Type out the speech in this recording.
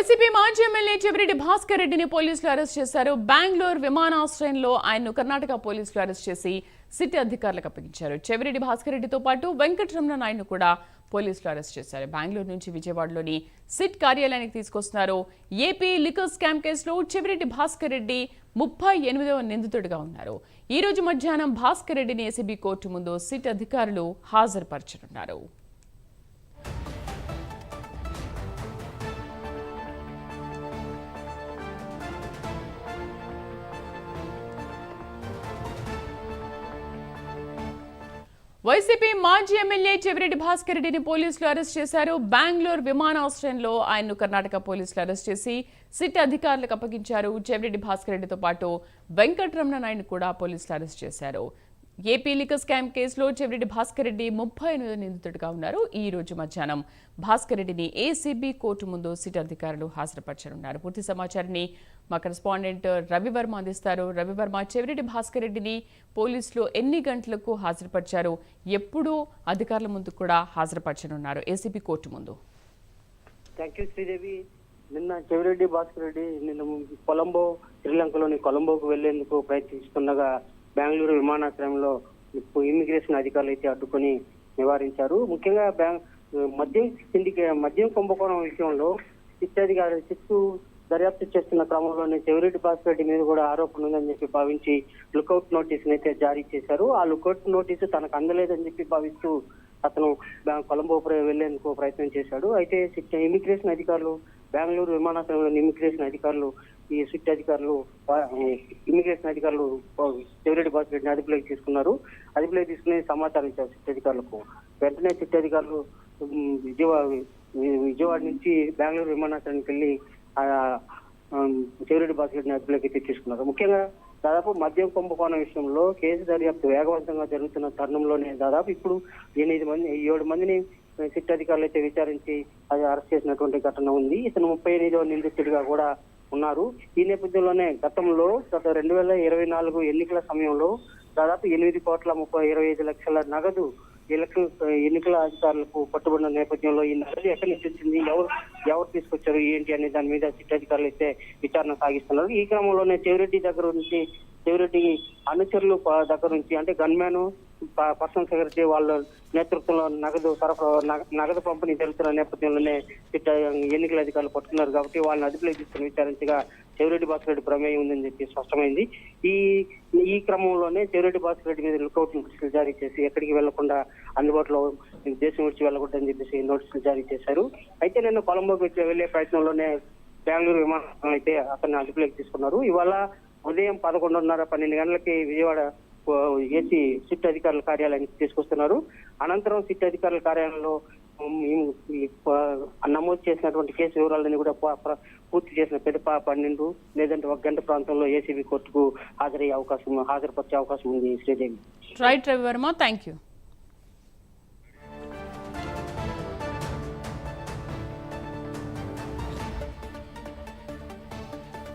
YCP మాజీ MLA Chevireddy Bhaskar రెడ్డిని పోలీసులు అరెస్ట్ చేశారు. బెంగళూరు విమానాశ్రయంలో ఆయన్ను కర్ణాటక పోలీసులు అరెస్ట్ చేసి సిటీ అధికారులకు అప్పగించారు. చెవిరెడ్డి భాస్కర్ రెడ్డితో పాటు వెంకటరమణ నాయుడును కూడా పోలీసులు అరెస్ట్ చేశారు. బెంగళూరు నుంచి విజయవాడలోని సిట్ కార్యాలయానికి తీసుకొస్తున్నారు. ఏపీ లిక్కర్ స్కామ్ కేసులో చెవిరెడ్డి భాస్కర్ రెడ్డి 38వ నిందితుడిగా ఉన్నారు. ఈ రోజు మధ్యాహ్నం భాస్కర్ రెడ్డిని ఏసీబీ కోర్టు ముందు సిట్ అధికారులు హాజరుపరచనున్నారు. వైసీపీ మాజీ ఎమ్మెల్యే చెవిరెడ్డి భాస్కర్ రెడ్డిని పోలీసులు అరెస్ట్ చేశారు. బెంగళూరు విమానాశ్రయంలో ఆయన్ను కర్ణాటక పోలీసులు అరెస్ట్ చేసి సిట్ అధికారులకు అప్పగించారు. చెవిరెడ్డి భాస్కర్ రెడ్డితో పాటు వెంకటరమణ నాయుడును కూడా పోలీసులు అరెస్ట్ చేశారు. ఏపీ లిక్కర్ స్కామ్ కేసులో చెవిరెడ్డి భాస్కర్ రెడ్డి 38వ నిందితుడిగా ఉన్నారు. ఈ రోజు మధ్యాహ్నం భాస్కర్ రెడ్డిని ఏసీబీ కోర్టు ముందు సిట్ అధికారులు హాజరుపరచనున్నారు. పూర్తి సమాచారాన్ని మా కరెస్పాండెంట్ రవివర్మ అందిస్తారు. రవివర్మ, చెవిరెడ్డి భాస్కర్ రెడ్డిని పోలీసులు ఎన్ని గంటలకు హాజరుపరిచారు? ఎప్పుడు అధికారుల ముందు కూడా హాజరుపరచనున్నారు ఏసీబీ కోర్టు ముందు? Thank you Sridevi. నిన్న చెవిరెడ్డి భాస్కర్ రెడ్డి కొలంబో, శ్రీలంకలోని కొలంబోకు వెళ్లేందుకు ప్రయత్నిస్తుండగా బెంగళూరు విమానాశ్రయంలో ఇమిగ్రేషన్ అధికారులు అయితే అడ్డుకొని నివారించారు. ముఖ్యంగా మద్యం కుంభకోణం విషయంలో సిట్టు దర్యాప్తు చేస్తున్న క్రమంలోనే చెవిరెడ్డి భాస్కర్ రెడ్డి మీద కూడా ఆరోపణ ఉందని చెప్పి భావించి లుకౌట్ నోటీసును అయితే జారీ చేశారు. ఆ లుకౌట్ నోటీసు తనకు అందలేదని చెప్పి భావిస్తూ అతను కొలంబో వెళ్లేందుకు ప్రయత్నం చేశాడు. అయితే ఇమిగ్రేషన్ అధికారులు, బెంగళూరు విమానాశ్రయంలోని ఇమిగ్రేషన్ అధికారులు, ఈ సిట్ అధికారులు, ఇమిగ్రేషన్ అధికారులు చెవిరెడ్డి భాస్కర్ రెడ్డిని అదుపులోకి తీసుకున్నారు. అదుపులోకి తీసుకుని సమాచారం ఇచ్చారు సిట్ అధికారులకు. వెంటనే సిట్ అధికారులు విజయవాడ నుంచి బెంగళూరు విమానాశ్రయానికి వెళ్లి చెవిరెడ్డి భాస్కర్ రెడ్డిని అదుపులోకి తీసుకున్నారు. ముఖ్యంగా దాదాపు మద్యం కుంభకోణం విషయంలో కేసు దర్యాప్తు వేగవంతంగా జరుగుతున్న తరుణంలోనే దాదాపు ఇప్పుడు 7 మందిని సిట్ అధికారులు అయితే విచారించి అది అరెస్ట్ చేసినటువంటి ఘటన ఉంది. ఇతను 38వ నిందితుడిగా కూడా ఉన్నారు. ఈ నేపథ్యంలోనే గతంలో 2024 ఎన్నికల సమయంలో దాదాపు 8,25,00,000 నగదు ఎన్నికల అధికారులకు పట్టుబడిన నేపథ్యంలో ఈ నగదు ఎక్కడి నుంచి వచ్చింది, ఎవరు తీసుకొచ్చారు, ఏంటి అనే దాని మీద సిట్ అధికారులు అయితే విచారణ సాగిస్తున్నారు. ఈ క్రమంలోనే చెవిరెడ్డి అనుచరులు దగ్గర నుంచి, అంటే గన్మ్యాన్, పర్సనల్ సెక్రటరీ వాళ్ళ నేతృత్వంలో నగదు పంపిణీ జరుగుతున్న నేపథ్యంలోనే ఎన్నికల అధికారులు పట్టుకున్నారు. కాబట్టి వాళ్ళని అదుపులోకి తీసుకుని విచారించగా చెవిరెడ్డి భాస్కర్ రెడ్డి ప్రమేయం ఉందని చెప్పి స్పష్టమైంది. ఈ క్రమంలోనే చెవిరెడ్డి భాస్కర్ రెడ్డి మీద లుకౌట్ నోటీసులు జారీ చేసి ఎక్కడికి వెళ్లకుండా, అందుబాటులో దేశం విడిచి వెళ్ళకూడదని చెప్పేసి నోటీసులు జారీ చేశారు. అయితే నిన్న కొలంబోకి వెళ్లే ప్రయత్నంలోనే బెంగళూరు విమానాశ్రయం అయితే అతన్ని అదుపులోకి తీసుకున్నారు. ఇవాళ ఉదయం 11:30-12 గంటలకి విజయవాడ ఏసీ సిట్ అధికారుల కార్యాలయానికి తీసుకొస్తున్నారు. అనంతరం సిట్ అధికారుల కార్యాలయంలో నమోదు చేసినటువంటి కేసు వివరాలన్నీ కూడా పూర్తి చేసిన 12 లేదంటే 1 గంట ప్రాంతంలో ఏసీబీ కోర్టుకు హాజరపరిచే అవకాశం ఉంది. Sridevi. Right Ravi Varma, thank you.